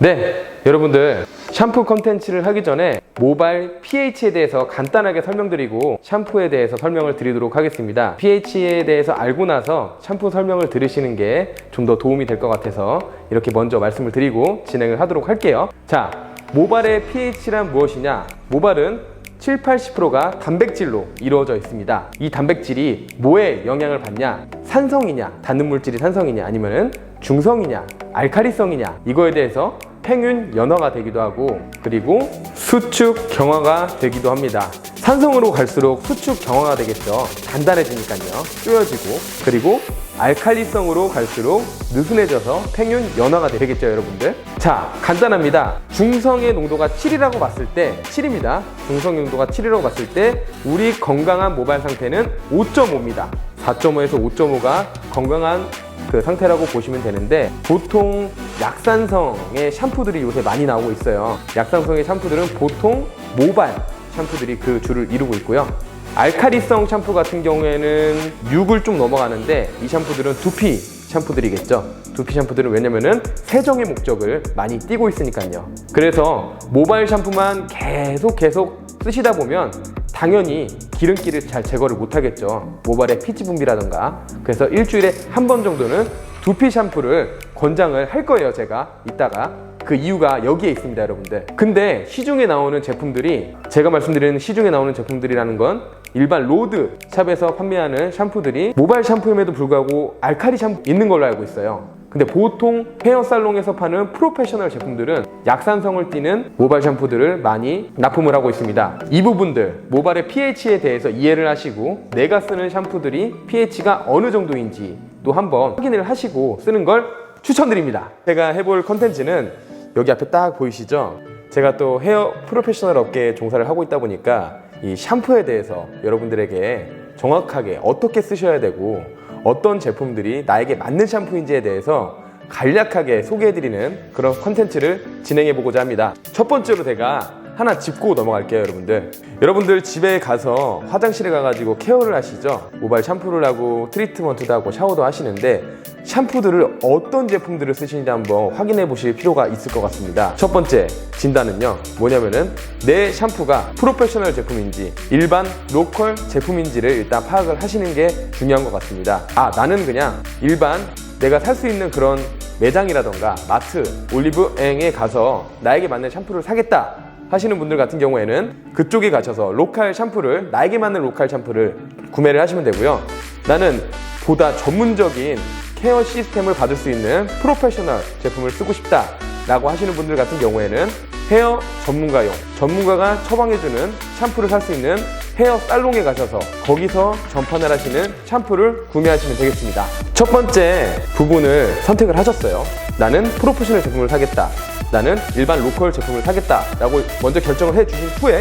네, 여러분들 샴푸 컨텐츠를 하기 전에 모발 pH에 대해서 간단하게 설명드리고 샴푸에 대해서 설명을 드리도록 하겠습니다. pH에 대해서 알고 나서 샴푸 설명을 들으시는 게 좀 더 도움이 될 것 같아서 이렇게 먼저 말씀을 드리고 진행을 하도록 할게요. 자, 모발의 pH란 무엇이냐? 모발은 70~80%가 단백질로 이루어져 있습니다. 이 단백질이 뭐에 영향을 받냐? 산성이냐, 닿는 물질이 산성이냐, 아니면 중성이냐, 알칼리성이냐, 이거에 대해서 평균 연화가 되기도 하고, 그리고 수축 경화가 되기도 합니다. 산성으로 갈수록 수축 경화가 되겠죠. 단단해지니까요. 쪼여지고, 그리고 알칼리성으로 갈수록 느슨해져서 평균 연화가 되겠죠, 여러분들. 자, 간단합니다. 중성의 농도가 7이라고 봤을 때, 7입니다. 중성의 농도가 7이라고 봤을 때 우리 건강한 모발 상태는 5.5입니다. 4.5에서 5.5가 건강한 그 상태라고 보시면 되는데, 보통 약산성의 샴푸들이 요새 많이 나오고 있어요. 약산성의 샴푸들은 보통 모발 샴푸들이 그 줄을 이루고 있고요. 알칼리성 샴푸 같은 경우에는 6을 좀 넘어가는데, 이 샴푸들은 두피 샴푸들이겠죠. 두피 샴푸들은 왜냐면은 세정의 목적을 많이 띠고 있으니까요. 그래서 모발 샴푸만 계속 쓰시다 보면 당연히 기름기를 잘 제거를 못 하겠죠. 모발의 피지 분비라던가. 그래서 일주일에 한 번 정도는 두피 샴푸를 권장을 할 거예요, 제가 이따가. 그 이유가 여기에 있습니다, 여러분들. 근데 시중에 나오는 제품들이, 제가 말씀드리는 시중에 나오는 제품들이라는 건 일반 로드 샵에서 판매하는 샴푸들이 모발 샴푸임에도 불구하고 알칼리 샴푸 있는 걸로 알고 있어요. 근데 보통 헤어살롱에서 파는 프로페셔널 제품들은 약산성을 띠는 모발 샴푸들을 많이 납품을 하고 있습니다. 이 부분들, 모발의 pH에 대해서 이해를 하시고 내가 쓰는 샴푸들이 pH가 어느 정도인지도 한번 확인을 하시고 쓰는 걸 추천드립니다. 제가 해볼 컨텐츠는 여기 앞에 딱 보이시죠? 제가 또 헤어 프로페셔널 업계에 종사를 하고 있다 보니까 이 샴푸에 대해서 여러분들에게 정확하게 어떻게 쓰셔야 되고 어떤 제품들이 나에게 맞는 샴푸인지에 대해서 간략하게 소개해드리는 그런 컨텐츠를 진행해보고자 합니다. 첫 번째로 제가 하나 짚고 넘어갈게요, 여러분들. 여러분들 집에 가서 화장실에 가가지고 케어를 하시죠? 모발 샴푸를 하고 트리트먼트도 하고 샤워도 하시는데 샴푸들을 어떤 제품들을 쓰시는지 한번 확인해 보실 필요가 있을 것 같습니다. 첫 번째 진단은요, 뭐냐면은 내 샴푸가 프로페셔널 제품인지 일반 로컬 제품인지를 일단 파악을 하시는 게 중요한 것 같습니다. 아, 나는 그냥 일반 내가 살 수 있는 그런 매장이라던가 마트, 올리브영에 가서 나에게 맞는 샴푸를 사겠다 하시는 분들 같은 경우에는 그쪽에 가셔서 로컬 샴푸를, 나에게 맞는 로컬 샴푸를 구매를 하시면 되고요. 나는 보다 전문적인 케어 시스템을 받을 수 있는 프로페셔널 제품을 쓰고 싶다 라고 하시는 분들 같은 경우에는 헤어 전문가용, 전문가가 처방해주는 샴푸를 살 수 있는 헤어 살롱에 가셔서 거기서 전판을 하시는 샴푸를 구매하시면 되겠습니다. 첫 번째 부분을 선택을 하셨어요. 나는 프로페셔널 제품을 사겠다, 나는 일반 로컬 제품을 사겠다 라고 먼저 결정을 해주신 후에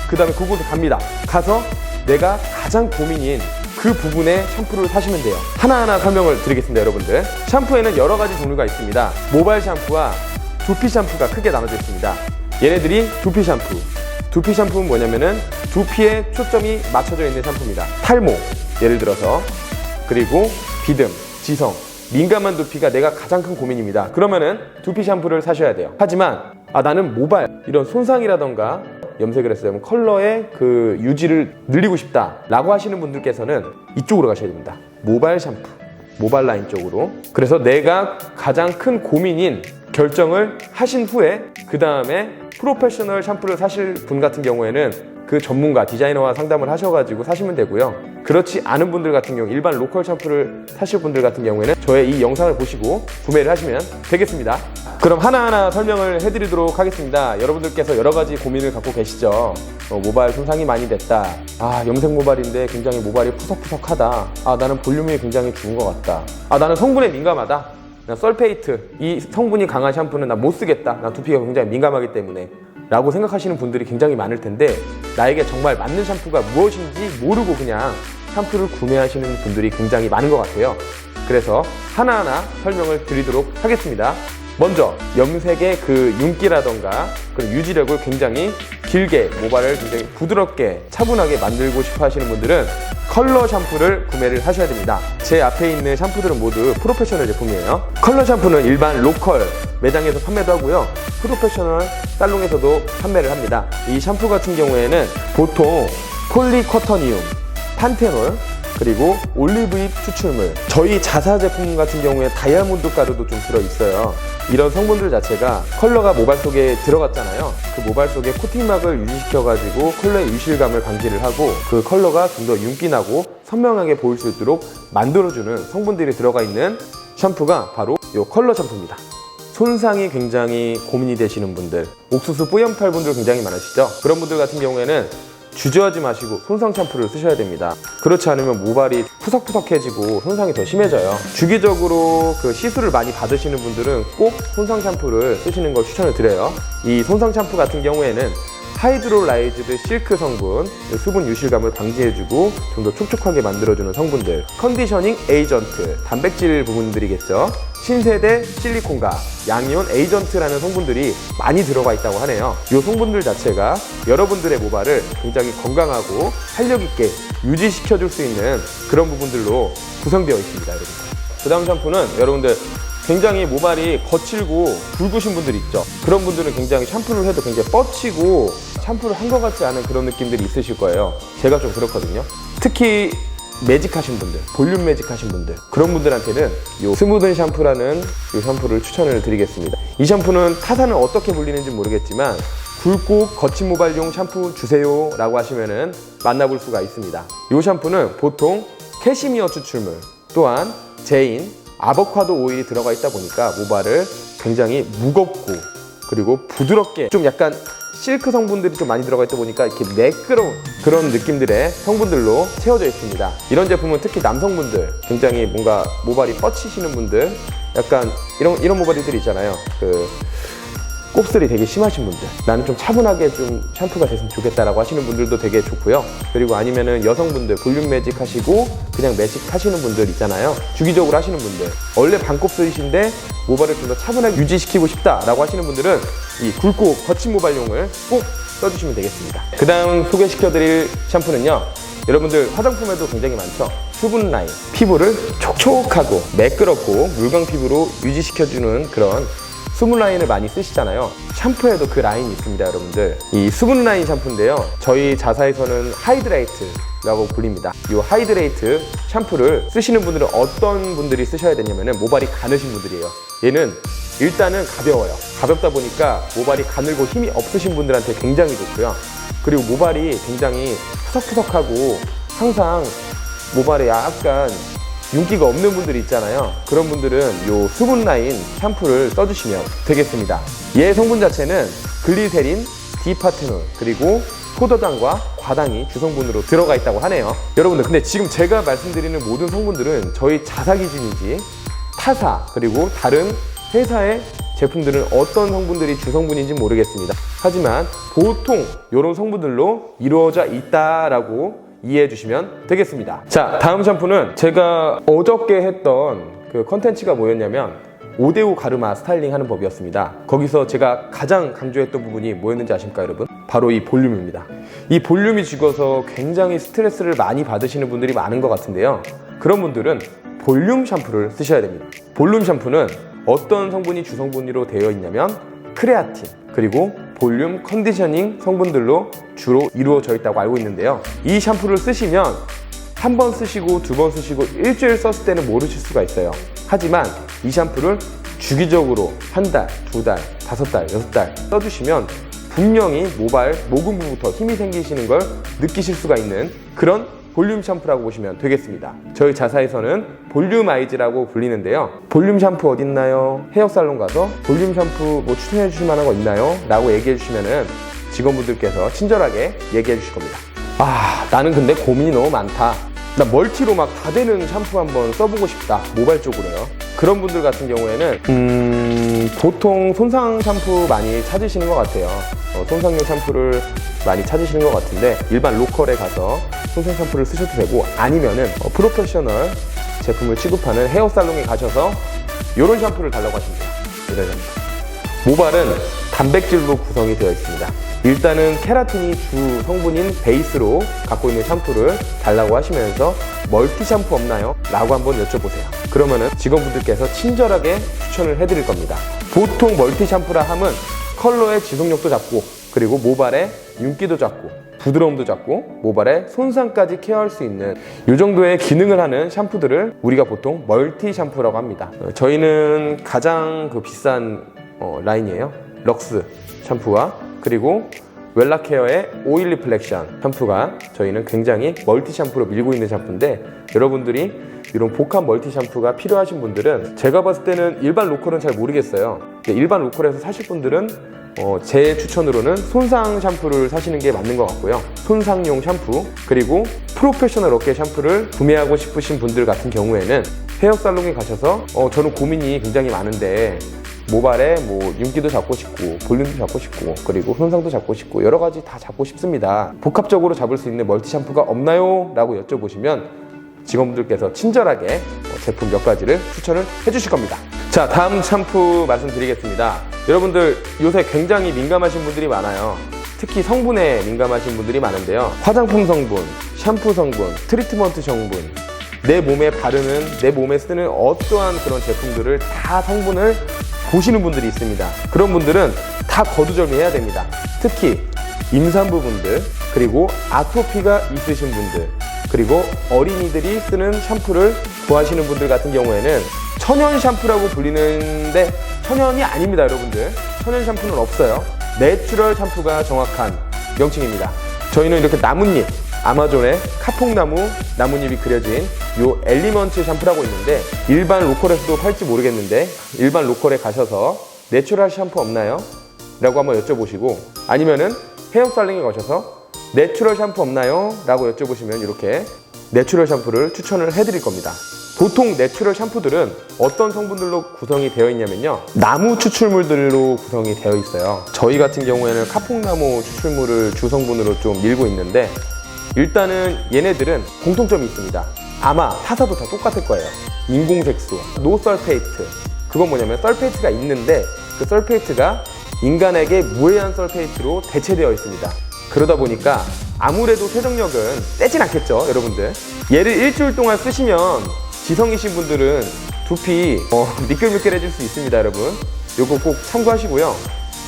그 다음에 그곳에 갑니다. 가서 내가 가장 고민인 그 부분의 샴푸를 사시면 돼요. 하나하나 설명을 드리겠습니다, 여러분들. 샴푸에는 여러 가지 종류가 있습니다. 모발 샴푸와 두피 샴푸가 크게 나눠져 있습니다. 얘네들이 두피 샴푸. 두피 샴푸는 뭐냐면은 두피에 초점이 맞춰져 있는 샴푸입니다. 탈모, 예를 들어서, 그리고 비듬, 지성, 민감한 두피가 내가 가장 큰 고민입니다. 그러면은 두피 샴푸를 사셔야 돼요. 하지만 나는 모발 이런 손상이라던가 염색을 했어요, 컬러의 그 유지를 늘리고 싶다 라고 하시는 분들께서는 이쪽으로 가셔야 됩니다. 모발 샴푸, 모발 라인 쪽으로. 그래서 내가 가장 큰 고민인 결정을 하신 후에 그 다음에 프로페셔널 샴푸를 사실 분 같은 경우에는 그 전문가, 디자이너와 상담을 하셔가지고 사시면 되고요. 그렇지 않은 분들 같은 경우, 일반 로컬 샴푸를 사실 분들 같은 경우에는 저의 이 영상을 보시고 구매를 하시면 되겠습니다. 그럼 하나하나 설명을 해드리도록 하겠습니다. 여러분들께서 여러 가지 고민을 갖고 계시죠. 모발 손상이 많이 됐다, 염색 모발인데 굉장히 모발이 푸석푸석하다, 나는 볼륨이 굉장히 죽은 것 같다, 나는 성분에 민감하다, 나 설페이트, 이 성분이 강한 샴푸는 나 못 쓰겠다, 나 두피가 굉장히 민감하기 때문에 라고 생각하시는 분들이 굉장히 많을 텐데, 나에게 정말 맞는 샴푸가 무엇인지 모르고 그냥 샴푸를 구매하시는 분들이 굉장히 많은 것 같아요. 그래서 하나하나 설명을 드리도록 하겠습니다. 먼저 염색의 그 윤기라던가 그런 유지력을 굉장히 길게, 모발을 굉장히 부드럽게 차분하게 만들고 싶어 하시는 분들은 컬러 샴푸를 구매를 하셔야 됩니다. 제 앞에 있는 샴푸들은 모두 프로페셔널 제품이에요. 컬러 샴푸는 일반 로컬 매장에서 판매도 하고요. 프로페셔널 살롱에서도 판매를 합니다. 이 샴푸 같은 경우에는 보통 폴리쿼터니움, 판테놀, 그리고 올리브잎 추출물, 저희 자사 제품 같은 경우에 다이아몬드 가루도 좀 들어있어요. 이런 성분들 자체가 컬러가 모발 속에 들어갔잖아요. 그 모발 속에 코팅막을 유지시켜가지고 컬러의 유실감을 방지를 하고 그 컬러가 좀 더 윤기나고 선명하게 보일 수 있도록 만들어주는 성분들이 들어가 있는 샴푸가 바로 이 컬러 샴푸입니다. 손상이 굉장히 고민이 되시는 분들, 옥수수 뿌염탈 분들 굉장히 많으시죠? 그런 분들 같은 경우에는 주저하지 마시고 손상 샴푸를 쓰셔야 됩니다. 그렇지 않으면 모발이 푸석푸석해지고 손상이 더 심해져요. 주기적으로 그 시술을 많이 받으시는 분들은 꼭 손상 샴푸를 쓰시는 걸 추천을 드려요. 이 손상 샴푸 같은 경우에는 하이드롤라이즈드 실크 성분, 수분 유실감을 방지해주고 좀 더 촉촉하게 만들어주는 성분들, 컨디셔닝 에이전트, 단백질 부분들이겠죠. 신세대 실리콘과 양이온 에이전트라는 성분들이 많이 들어가 있다고 하네요. 이 성분들 자체가 여러분들의 모발을 굉장히 건강하고 활력있게 유지시켜줄 수 있는 그런 부분들로 구성되어 있습니다, 여러분들. 그 다음 샴푸는 여러분들 굉장히 모발이 거칠고 굵으신 분들 있죠. 그런 분들은 굉장히 샴푸를 해도 굉장히 뻗치고 샴푸를 한 것 같지 않은 그런 느낌들이 있으실 거예요. 제가 좀 그렇거든요. 특히 매직하신 분들, 볼륨 매직하신 분들, 그런 분들한테는 이 스무든 샴푸라는 이 샴푸를 추천을 드리겠습니다. 이 샴푸는 타사는 어떻게 불리는지 모르겠지만 굵고 거친 모발용 샴푸 주세요 라고 하시면은 만나볼 수가 있습니다. 이 샴푸는 보통 캐시미어 추출물, 또한 제인, 아보카도 오일이 들어가 있다 보니까 모발을 굉장히 무겁고 그리고 부드럽게, 좀 약간 실크 성분들이 좀 많이 들어가 있다 보니까 이렇게 매끄러운 그런 느낌들의 성분들로 채워져 있습니다. 이런 제품은 특히 남성분들, 굉장히 뭔가 모발이 뻗치시는 분들, 약간 이런 모발이들 있잖아요. 그 곱슬이 되게 심하신 분들, 나는 좀 차분하게 좀 샴푸가 됐으면 좋겠다라고 하시는 분들도 되게 좋고요. 그리고 아니면은 여성분들 볼륨 매직 하시고 그냥 매직 하시는 분들 있잖아요. 주기적으로 하시는 분들, 원래 반곱슬이신데 모발을 좀 더 차분하게 유지시키고 싶다라고 하시는 분들은 이 굵고 거친 모발용을 꼭 써주시면 되겠습니다. 그 다음 소개시켜드릴 샴푸는요, 여러분들 화장품에도 굉장히 많죠. 수분 라인, 피부를 촉촉하고 매끄럽고 물광 피부로 유지시켜주는 그런 수분 라인을 많이 쓰시잖아요. 샴푸에도 그 라인이 있습니다, 여러분들. 이 수분 라인 샴푸인데요, 저희 자사에서는 하이드레이트라고 불립니다. 이 하이드레이트 샴푸를 쓰시는 분들은 어떤 분들이 쓰셔야 되냐면은 모발이 가느신 분들이에요. 얘는 일단은 가벼워요. 가볍다 보니까 모발이 가늘고 힘이 없으신 분들한테 굉장히 좋고요. 그리고 모발이 굉장히 푸석푸석하고 항상 모발에 약간 윤기가 없는 분들이 있잖아요. 그런 분들은 이 수분 라인 샴푸를 써주시면 되겠습니다. 얘 성분 자체는 글리세린, 디파테놀, 그리고 포도당과 과당이 주성분으로 들어가 있다고 하네요. 여러분들, 근데 지금 제가 말씀드리는 모든 성분들은 저희 자사 기준이지 타사 그리고 다른 회사의 제품들은 어떤 성분들이 주성분인지 모르겠습니다. 하지만 보통 이런 성분들로 이루어져 있다라고 이해해 주시면 되겠습니다. 자, 다음 샴푸는 제가 어저께 했던 그 컨텐츠가 뭐였냐면 5대5 가르마 스타일링 하는 법이었습니다. 거기서 제가 가장 강조했던 부분이 뭐였는지 아십니까, 여러분? 바로 이 볼륨입니다. 이 볼륨이 죽어서 굉장히 스트레스를 많이 받으시는 분들이 많은 것 같은데요. 그런 분들은 볼륨 샴푸를 쓰셔야 됩니다. 볼륨 샴푸는 어떤 성분이 주성분으로 되어 있냐면 크레아틴, 그리고 볼륨 컨디셔닝 성분들로 주로 이루어져 있다고 알고 있는데요. 이 샴푸를 쓰시면 한 번 쓰시고 두 번 쓰시고 일주일 썼을 때는 모르실 수가 있어요. 하지만 이 샴푸를 주기적으로 한 달, 두 달, 5달, 6달 써주시면 분명히 모발 모근부부터 힘이 생기시는 걸 느끼실 수가 있는 그런 볼륨 샴푸라고 보시면 되겠습니다. 저희 자사에서는 볼륨 아이즈라고 불리는데요. 볼륨 샴푸 어딨나요? 헤어살론 가서 볼륨 샴푸 뭐 추천해 주실 만한 거 있나요? 라고 얘기해 주시면은 직원분들께서 친절하게 얘기해 주실 겁니다. 아, 나는 근데 고민이 너무 많다. 나 멀티로 막 다 되는 샴푸 한번 써보고 싶다. 모발 쪽으로요. 그런 분들 같은 경우에는 보통 손상 샴푸 많이 찾으시는 것 같아요. 손상용 샴푸를 많이 찾으시는 것 같은데 일반 로컬에 가서 손상 샴푸를 쓰셔도 되고, 아니면은 프로페셔널 제품을 취급하는 헤어살롱에 가셔서 이런 샴푸를 달라고 하시면 돼요. 이런 샴푸. 모발은 단백질로 구성이 되어 있습니다. 일단은 케라틴이 주 성분인 베이스로 갖고 있는 샴푸를 달라고 하시면서 멀티 샴푸 없나요? 라고 한번 여쭤보세요. 그러면은 직원분들께서 친절하게 추천을 해드릴 겁니다. 보통 멀티 샴푸라 함은 컬러의 지속력도 잡고, 그리고 모발의 윤기도 잡고, 부드러움도 잡고, 모발의 손상까지 케어할 수 있는 이 정도의 기능을 하는 샴푸들을 우리가 보통 멀티 샴푸라고 합니다. 저희는 가장 비싼 라인이에요. 럭스 샴푸와 그리고 웰라케어의 오일 리플렉션 샴푸가 저희는 굉장히 멀티 샴푸로 밀고 있는 샴푸인데, 여러분들이 이런 복합 멀티 샴푸가 필요하신 분들은 제가 봤을 때는 일반 로컬은 잘 모르겠어요. 일반 로컬에서 사실 분들은 제 추천으로는 손상 샴푸를 사시는 게 맞는 것 같고요. 손상용 샴푸, 그리고 프로페셔널 어깨 샴푸를 구매하고 싶으신 분들 같은 경우에는 헤어살롱에 가셔서 저는 고민이 굉장히 많은데 모발에 윤기도 잡고 싶고, 볼륨도 잡고 싶고, 그리고 손상도 잡고 싶고, 여러 가지 다 잡고 싶습니다. 복합적으로 잡을 수 있는 멀티 샴푸가 없나요? 라고 여쭤보시면 직원분들께서 친절하게 제품 몇 가지를 추천을 해주실 겁니다. 자, 다음 샴푸 말씀드리겠습니다. 여러분들 요새 굉장히 민감하신 분들이 많아요. 특히 성분에 민감하신 분들이 많은데요. 화장품 성분, 샴푸 성분, 트리트먼트 성분, 내 몸에 바르는, 내 몸에 쓰는 어떠한 그런 제품들을 다 성분을 보시는 분들이 있습니다. 그런 분들은 다 거두절미해야 됩니다. 특히 임산부분들, 그리고 아토피가 있으신 분들, 그리고 어린이들이 쓰는 샴푸를 구하시는 분들 같은 경우에는 천연 샴푸라고 불리는데 천연이 아닙니다, 여러분들. 천연 샴푸는 없어요. 내추럴 샴푸가 정확한 명칭입니다. 저희는 이렇게 나뭇잎, 아마존의 카폭나무 나뭇잎이 그려진 요 엘리먼트 샴푸라고 있는데, 일반 로컬에서도 팔지 모르겠는데 일반 로컬에 가셔서 내추럴 샴푸 없나요? 라고 한번 여쭤보시고, 아니면은 헤어살롱에 가셔서 내추럴 샴푸 없나요? 라고 여쭤보시면 이렇게 내추럴 샴푸를 추천을 해드릴 겁니다. 보통 내추럴 샴푸들은 어떤 성분들로 구성이 되어 있냐면요, 나무 추출물들로 구성이 되어 있어요. 저희 같은 경우에는 카폭나무 추출물을 주성분으로 좀 밀고 있는데, 일단은 얘네들은 공통점이 있습니다. 아마 타사도 다 똑같을 거예요. 인공색소, 노설페이트. 그건 뭐냐면 설페이트가 있는데 그 설페이트가 인간에게 무해한 설페이트로 대체되어 있습니다. 그러다 보니까 아무래도 세정력은 세진 않겠죠, 여러분들. 얘를 일주일 동안 쓰시면 지성이신 분들은 두피 미끌미끌해질 수 있습니다, 여러분. 요거 꼭 참고하시고요.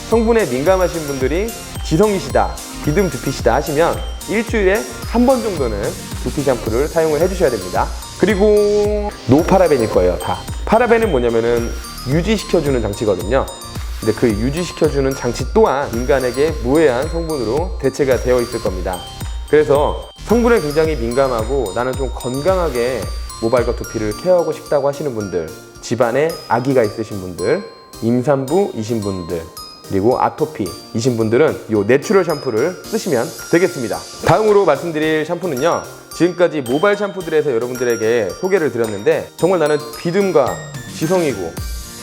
성분에 민감하신 분들이 지성이시다, 비듬 두피시다 하시면 일주일에 한 번 정도는 두피 샴푸를 사용을 해주셔야 됩니다. 그리고 노파라벤일 거예요, 다. 파라벤은 뭐냐면은 유지시켜주는 장치거든요. 근데 그 유지시켜주는 장치 또한 인간에게 무해한 성분으로 대체가 되어 있을 겁니다. 그래서 성분에 굉장히 민감하고 나는 좀 건강하게 모발과 두피를 케어하고 싶다고 하시는 분들, 집안에 아기가 있으신 분들, 임산부이신 분들, 그리고 아토피이신 분들은 이 내추럴 샴푸를 쓰시면 되겠습니다. 다음으로 말씀드릴 샴푸는요, 지금까지 모발 샴푸들에서 여러분들에게 소개를 드렸는데 정말 나는 비듬과 지성이고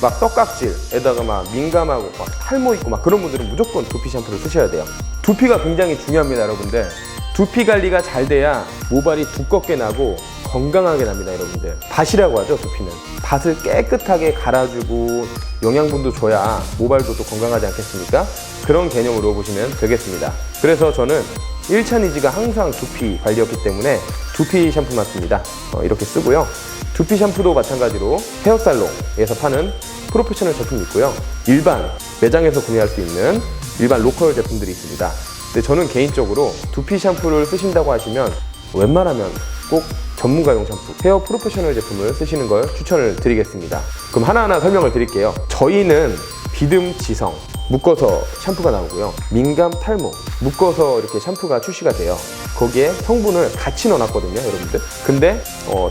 막 떡깍질에다가 막 민감하고 막 탈모 있고 막 그런 분들은 무조건 두피 샴푸를 쓰셔야 돼요. 두피가 굉장히 중요합니다, 여러분들. 두피 관리가 잘 돼야 모발이 두껍게 나고 건강하게 납니다, 여러분들. 밭이라고 하죠, 두피는. 밭을 깨끗하게 갈아주고 영양분도 줘야 모발도 또 건강하지 않겠습니까? 그런 개념으로 보시면 되겠습니다. 그래서 저는 1차 니즈가 항상 두피 관리였기 때문에 두피 샴푸만 씁니다. 이렇게 쓰고요. 두피 샴푸도 마찬가지로 헤어살롱에서 파는 프로페셔널 제품이 있고요. 일반 매장에서 구매할 수 있는 일반 로컬 제품들이 있습니다. 근데 저는 개인적으로 두피 샴푸를 쓰신다고 하시면 웬만하면 꼭 전문가용 샴푸, 헤어 프로페셔널 제품을 쓰시는 걸 추천을 드리겠습니다. 그럼 하나하나 설명을 드릴게요. 저희는 비듬 지성, 묶어서 샴푸가 나오고요. 민감 탈모, 묶어서 이렇게 샴푸가 출시가 돼요. 거기에 성분을 같이 넣어놨거든요, 여러분들. 근데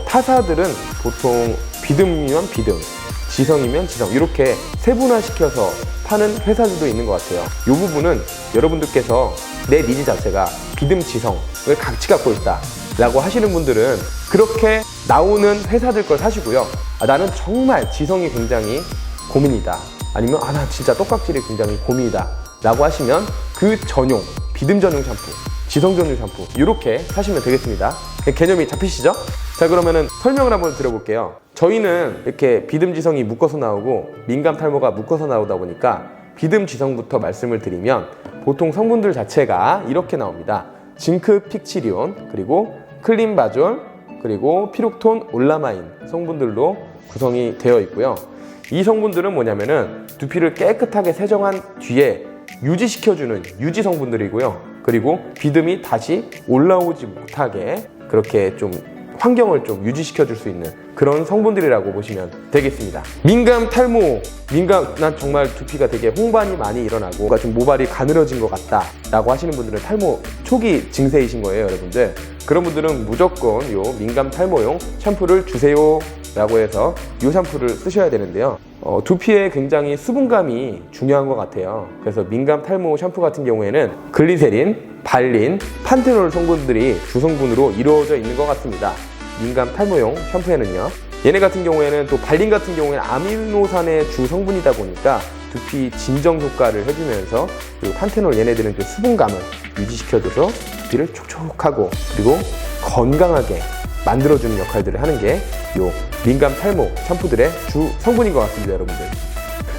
타사들은 보통 비듬이면 비듬, 지성이면 지성, 이렇게 세분화시켜서 파는 회사들도 있는 것 같아요. 이 부분은 여러분들께서 내 니즈 자체가 비듬 지성을 같이 갖고 있다 라고 하시는 분들은 그렇게 나오는 회사들 걸 사시고요. 나는 정말 지성이 굉장히 고민이다, 아니면 나 진짜 떡깍질이 굉장히 고민이다 라고 하시면 그 전용, 비듬 전용 샴푸, 지성 전용 샴푸 이렇게 사시면 되겠습니다. 개념이 잡히시죠? 자, 그러면은 설명을 한번 들어볼게요. 저희는 이렇게 비듬 지성이 묶어서 나오고 민감 탈모가 묶어서 나오다 보니까 비듬 지성부터 말씀을 드리면 보통 성분들 자체가 이렇게 나옵니다. 징크 픽치리온, 그리고 클린바졸, 그리고 피룩톤 올라마인 성분들로 구성이 되어 있고요. 이 성분들은 뭐냐면은 두피를 깨끗하게 세정한 뒤에 유지시켜주는 유지 성분들이고요. 그리고 비듬이 다시 올라오지 못하게 그렇게 좀 환경을 좀 유지시켜줄 수 있는 그런 성분들이라고 보시면 되겠습니다. 민감 탈모, 난 정말 두피가 되게 홍반이 많이 일어나고 뭔가 좀 모발이 가늘어진 것 같다 라고 하시는 분들은 탈모 초기 증세이신 거예요, 여러분들. 그런 분들은 무조건 요 민감 탈모용 샴푸를 주세요 라고 해서 이 샴푸를 쓰셔야 되는데요. 두피에 굉장히 수분감이 중요한 것 같아요. 그래서 민감 탈모 샴푸 같은 경우에는 글리세린, 발린, 판테놀 성분들이 주성분으로 이루어져 있는 것 같습니다. 민감 탈모용 샴푸에는요. 얘네 같은 경우에는 또 발린 같은 경우에는 아미노산의 주 성분이다 보니까 두피 진정 효과를 해주면서 그리고 판테놀 얘네들은 그 수분감을 유지시켜줘서 두피를 촉촉하고 그리고 건강하게 만들어주는 역할들을 하는 게 요 민감 탈모 샴푸들의 주 성분인 것 같습니다, 여러분들.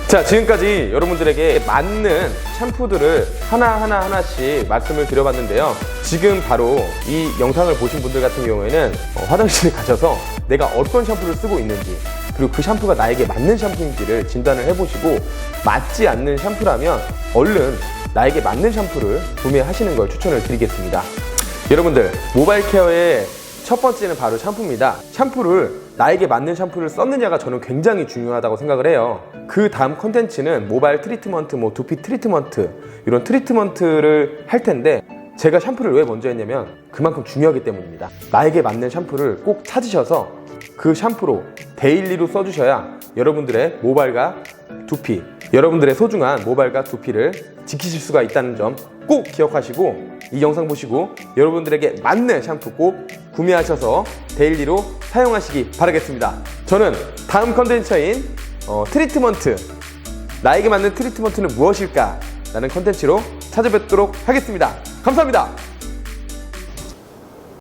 자, 지금까지 여러분들에게 맞는 샴푸들을 하나씩 말씀을 드려봤는데요. 지금 바로 이 영상을 보신 분들 같은 경우에는 화장실에 가셔서 내가 어떤 샴푸를 쓰고 있는지 그리고 그 샴푸가 나에게 맞는 샴푸인지를 진단을 해보시고 맞지 않는 샴푸라면 얼른 나에게 맞는 샴푸를 구매하시는 걸 추천을 드리겠습니다. 여러분들, 모바일 케어의 첫 번째는 바로 샴푸입니다. 샴푸를 나에게 맞는 샴푸를 썼느냐가 저는 굉장히 중요하다고 생각을 해요. 그 다음 컨텐츠는 모바일 트리트먼트, 두피 트리트먼트 이런 트리트먼트를 할 텐데 제가 샴푸를 왜 먼저 했냐면 그만큼 중요하기 때문입니다. 나에게 맞는 샴푸를 꼭 찾으셔서 그 샴푸로 데일리로 써주셔야 여러분들의 모발과 두피, 여러분들의 소중한 모발과 두피를 지키실 수가 있다는 점 꼭 기억하시고 이 영상 보시고 여러분들에게 맞는 샴푸 꼭 구매하셔서 데일리로 사용하시기 바라겠습니다. 저는 다음 컨텐츠인 트리트먼트, 나에게 맞는 트리트먼트는 무엇일까? 라는 컨텐츠로 찾아뵙도록 하겠습니다. 감사합니다.